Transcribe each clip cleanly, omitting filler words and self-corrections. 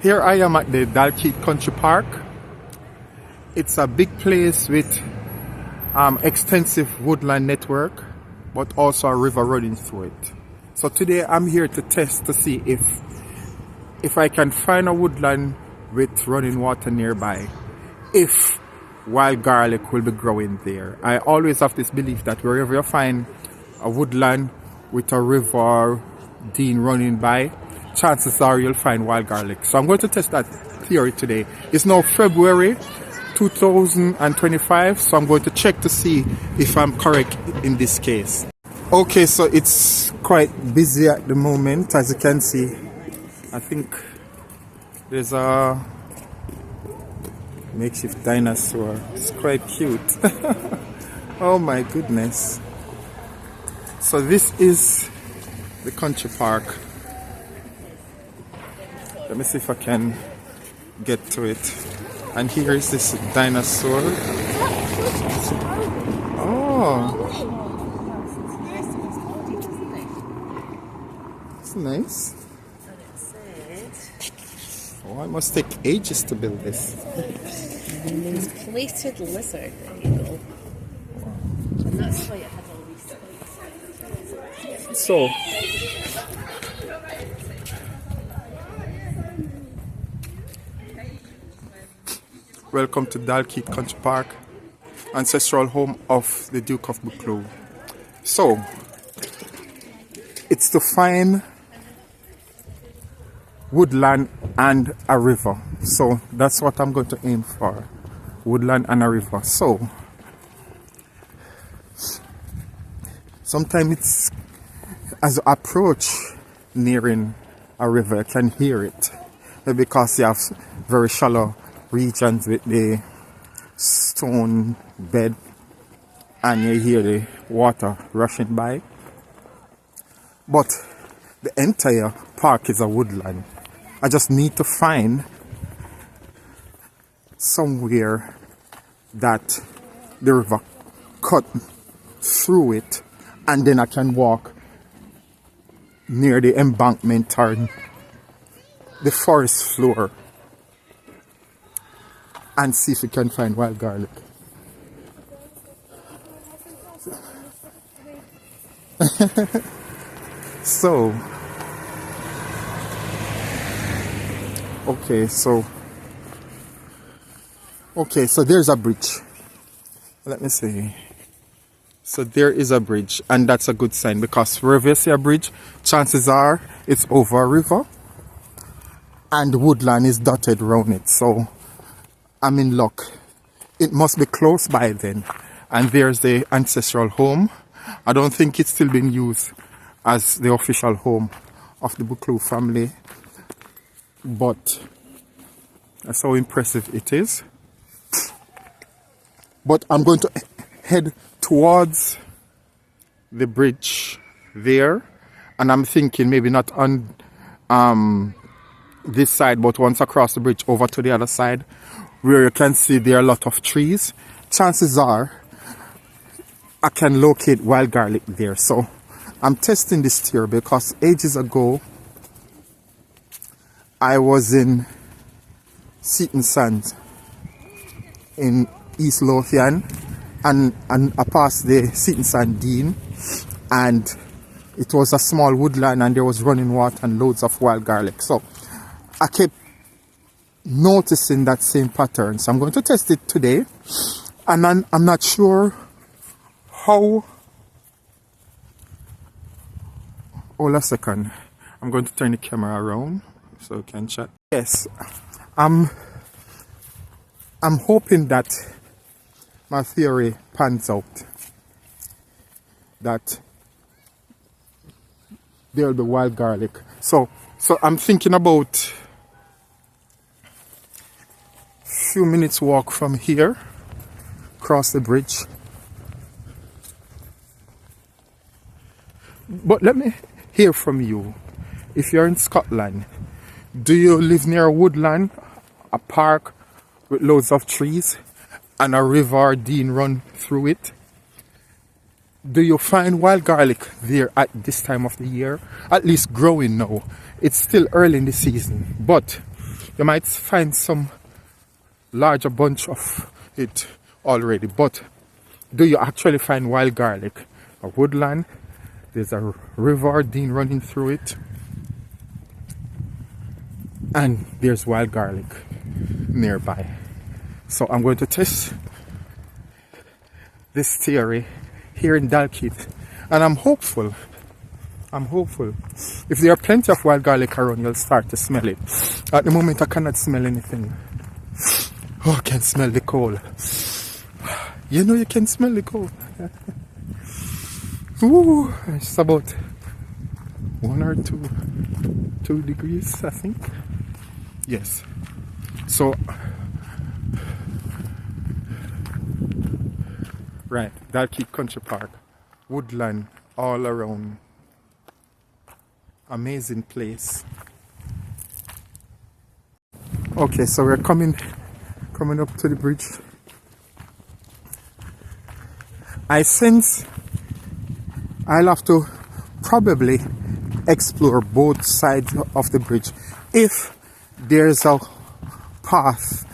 Here I am at the Dalkeith Country Park. It's a big place with extensive woodland network, but also a river running through it. So today I'm here to test to see if I can find a woodland with running water nearby, if wild garlic will be growing there. I always have this belief that wherever you find a woodland with a river dean running by, chances are you'll find wild garlic. So I'm going to test that theory today. It's now February 2025, so I'm going to check to see if I'm correct in this case. Okay, so it's quite busy at the moment, as you can see. I think there's a makeshift dinosaur. It's quite cute. Oh my goodness. So this is the country park. Let me see if I can get to it. And here is this dinosaur. Oh, it's nice. Oh, it must take ages to build this. There's plated lizard. There you go. And that's why it has all these plates. So, welcome to Dalkeith Country Park, ancestral home of the Duke of Buccleuch. So, it's to find woodland and a river. So, that's what I'm going to aim for. Woodland and a river. So, sometimes it's as I approach nearing a river, I can hear it. Because you have very shallow regions with the stone bed and you hear the water rushing by. But the entire park is a woodland. I just need to find somewhere that the river cut through it, and then I can walk near the embankment or the forest floor and see if we can find wild garlic. So, okay, so there's a bridge. Let me see. So there is a bridge, and that's a good sign, because wherever you see a bridge, chances are it's over a river and woodland is dotted around it. So I'm in luck. It must be close by then. And there's the ancestral home. I don't think it's still being used as the official home of the Buccleuch family, but that's how impressive it is. But I'm going to head towards the bridge there, and I'm thinking maybe not on this side, but once across the bridge over to the other side, where you can see there are a lot of trees. Chances are I can locate wild garlic there. So I'm testing this theory because ages ago I was in Seaton Sands in East Lothian, and I passed the Seaton Sand Dean, and it was a small woodland and there was running water and loads of wild garlic. So I kept noticing that same pattern. So I'm going to test it today, and I'm not sure how. Hold a second. I'm going to turn the camera around so we can chat. Yes, I'm hoping that my theory pans out, that there'll be wild garlic. So I'm thinking about few minutes walk from here, cross the bridge. But let me hear from you. If you're in Scotland, do you live near a woodland, a park with loads of trees and a river or dean run through it? Do you find wild garlic there at this time of the year? At least growing now. It's still early in the season, but You might find some larger bunch of it already, but do you actually find wild garlic? A woodland, there's a river Dean running through it, and there's wild garlic nearby. So I'm going to test this theory here in Dalkeith, and I'm hopeful. If there are plenty of wild garlic around, you'll start to smell it. At the moment, I cannot smell anything. Oh, I can smell the coal. You know, you can smell the coal. Ooh, it's about 1 or 2 degrees, I think. Yes. So, right, Dalkeith Country Park, woodland all around. Amazing place. Okay, so we're coming up to the bridge. I sense I'll have to probably explore both sides of the bridge if there's a path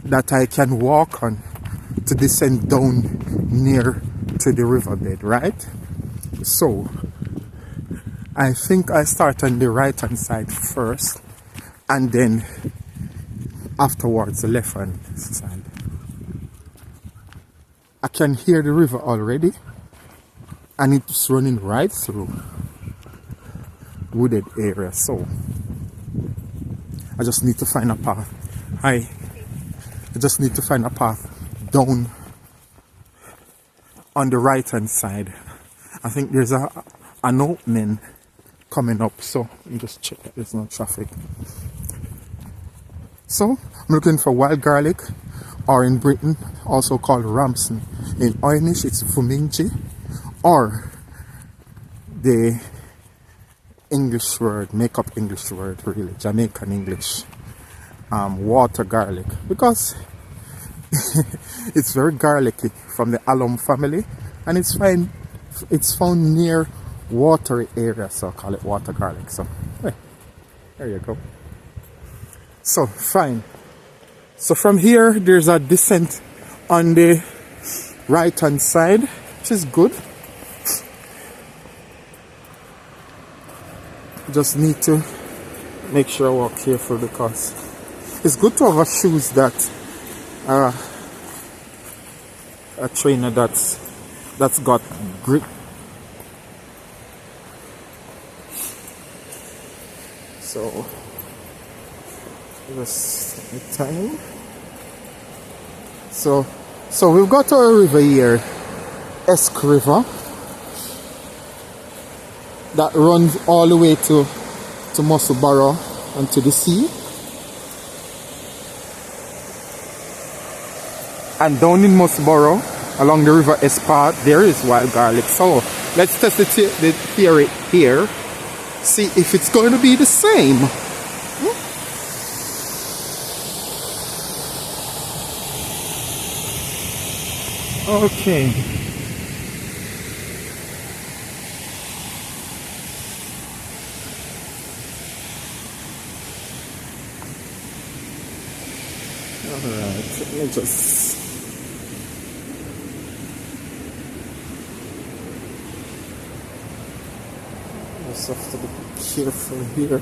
that I can walk on to descend down near to the riverbed, right? So I think I start on the right hand side first, and then afterwards the left hand side. I can hear the river already, and it's running right through wooded area. So I just need to find a path. I just need to find a path down on the right hand side. I think there's an opening coming up, so let me just check that there's no traffic. So I'm looking for wild garlic, or in Britain also called ramson. In Oy'Nissh it's fuminji, or the English word, make up English word really, Jamaican English, water garlic, because it's very garlicky, from the alum family, and it's found near watery area, so I call it water garlic. So there you go. So fine. So from here there's a descent on the right hand side, which is good. Just need to make sure I walk careful, because it's good to have shoes that a trainer that's got grip. So just the time. So we've got our river here, Esk River, that runs all the way to Musselburgh and to the sea. And down in Musselburgh, along the river Espart, there is wild garlic. So let's test the theory here, see if it's going to be the same. Okay. Alright, let me just have to be careful here.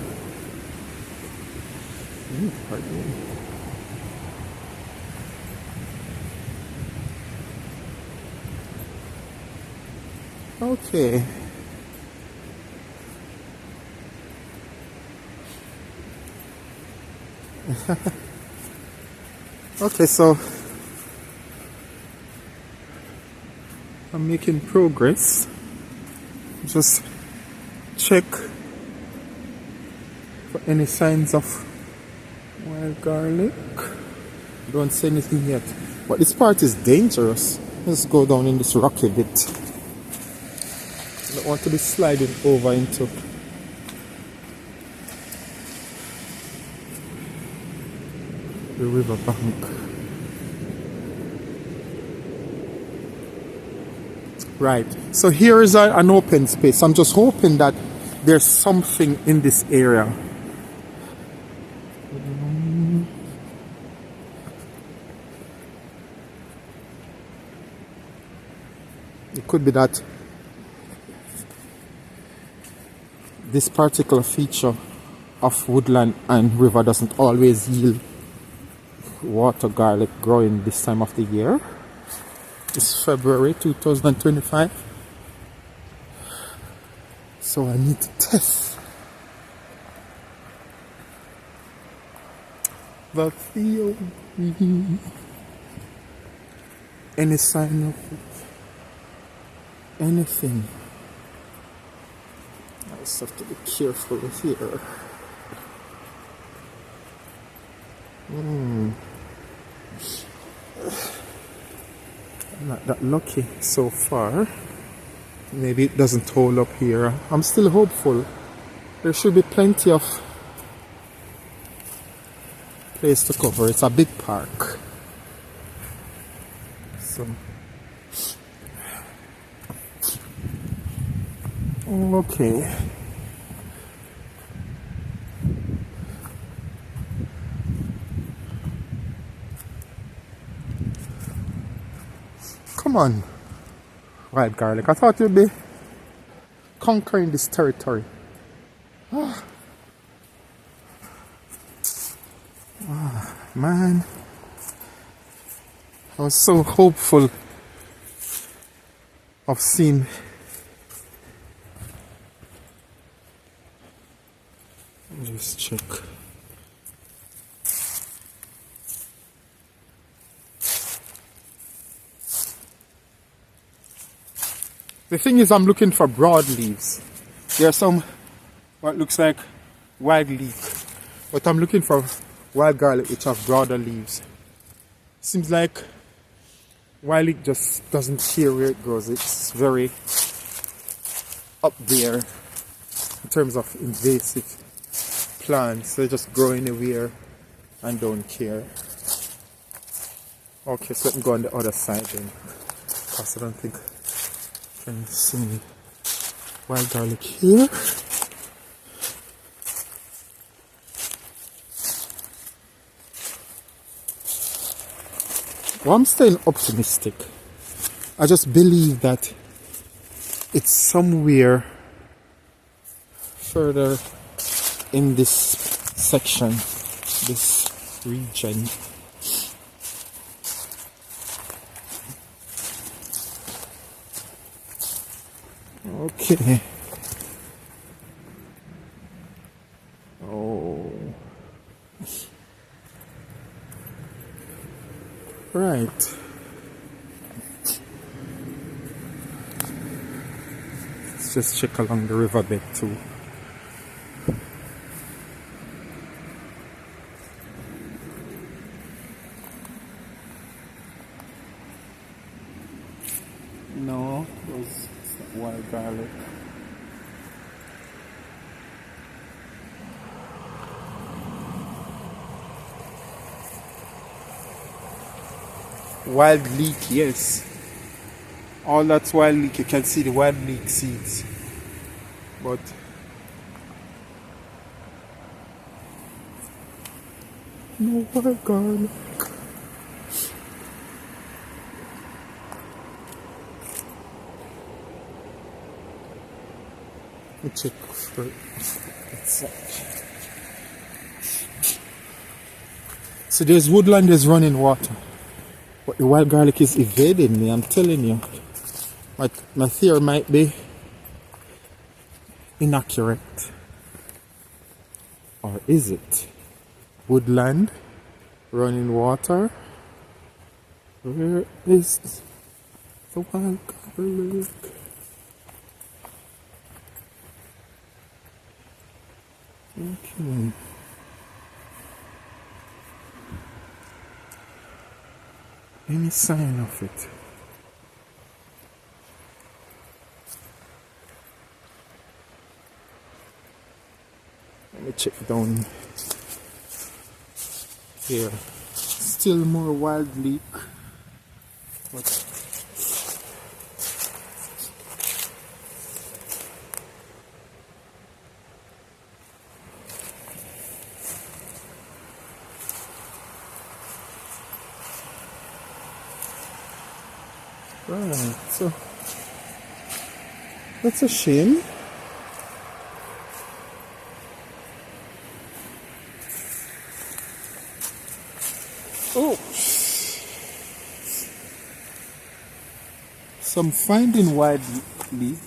Pardon me. Okay. Okay, so I'm making progress. Just check for any signs of wild garlic. Don't see anything yet, but this part is dangerous. Let's go down in this rocky bit. I don't want to be sliding over into the river bank. Right, so here is an open space. I'm just hoping that there's something in this area. could be that this particular feature of woodland and river doesn't always yield water garlic growing this time of the year. It's February 2025, so I need to test the theory. Any sign of it, anything. I just have to be careful here. I'm not that lucky so far. Maybe it doesn't hold up here. I'm still hopeful. There should be plenty of place to cover. It's a big park. So, okay. Come on, wild garlic. I thought you'd be conquering this territory. Man, I was so hopeful of seeing just check. The thing is, I'm looking for broad leaves. There are some what looks like wild leaf, but I'm looking for wild garlic which have broader leaves. Seems like wild leaf just doesn't care where it grows. It's very up there in terms of invasive plants. They just grow anywhere and don't care. Okay, so let me go on the other side then, because I don't think I can see any wild garlic here. Well, I'm staying optimistic. I just believe that it's somewhere further in this section, this region. Okay. Oh. Right. Let's just check along the riverbed too. No, it's not wild garlic. Wild leek, yes. All that's wild leek. You can see the wild leek seeds. But no wild garlic. Let me check for so there's woodland, there's running water. But the wild garlic is evading me, I'm telling you. My theory might be inaccurate. Or is it? Woodland, running water. Where is the wild garlic? Okay. Any sign of it? Let me check down here. Still more wild leek. But right, so That's a shame. Oh. Some finding wide leek.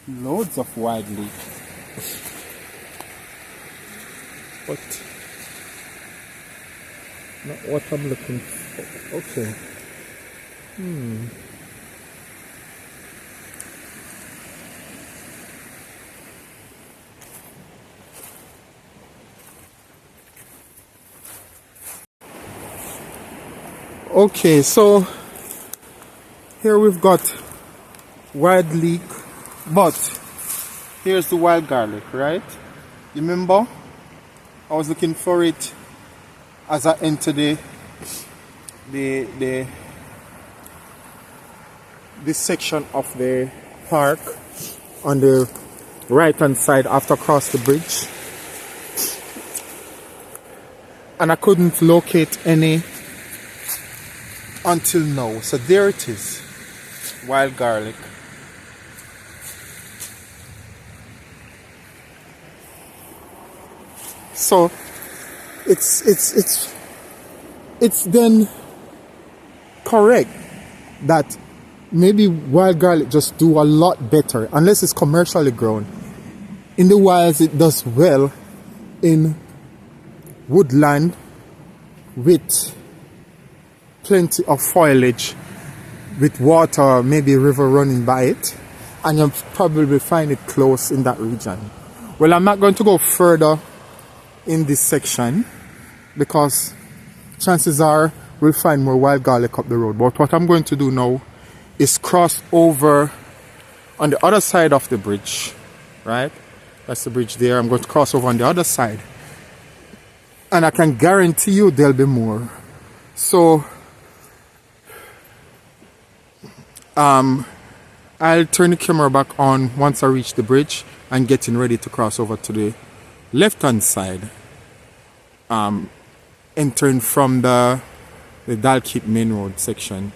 Loads of wide leek. But not what I'm looking for. Okay. Okay, so here we've got wild leek, but here's the wild garlic, right? You remember? I was looking for it as I entered this section of the park on the right hand side after across the bridge, and I couldn't locate any until now. So there it is, wild garlic. So it's then correct that maybe wild garlic just do a lot better unless it's commercially grown. In the wilds it does well in woodland with plenty of foliage, with water, maybe a river running by it, and you'll probably find it close in that region. Well, I'm not going to go further in this section because chances are we'll find more wild garlic up the road. But what I'm going to do now is cross over on the other side of the bridge, right? That's the bridge there. I'm going to cross over on the other side, and I can guarantee you there'll be more. So I'll turn the camera back on once I reach the bridge and getting ready to cross over to the left hand side, entering from the Dalkeith main road section.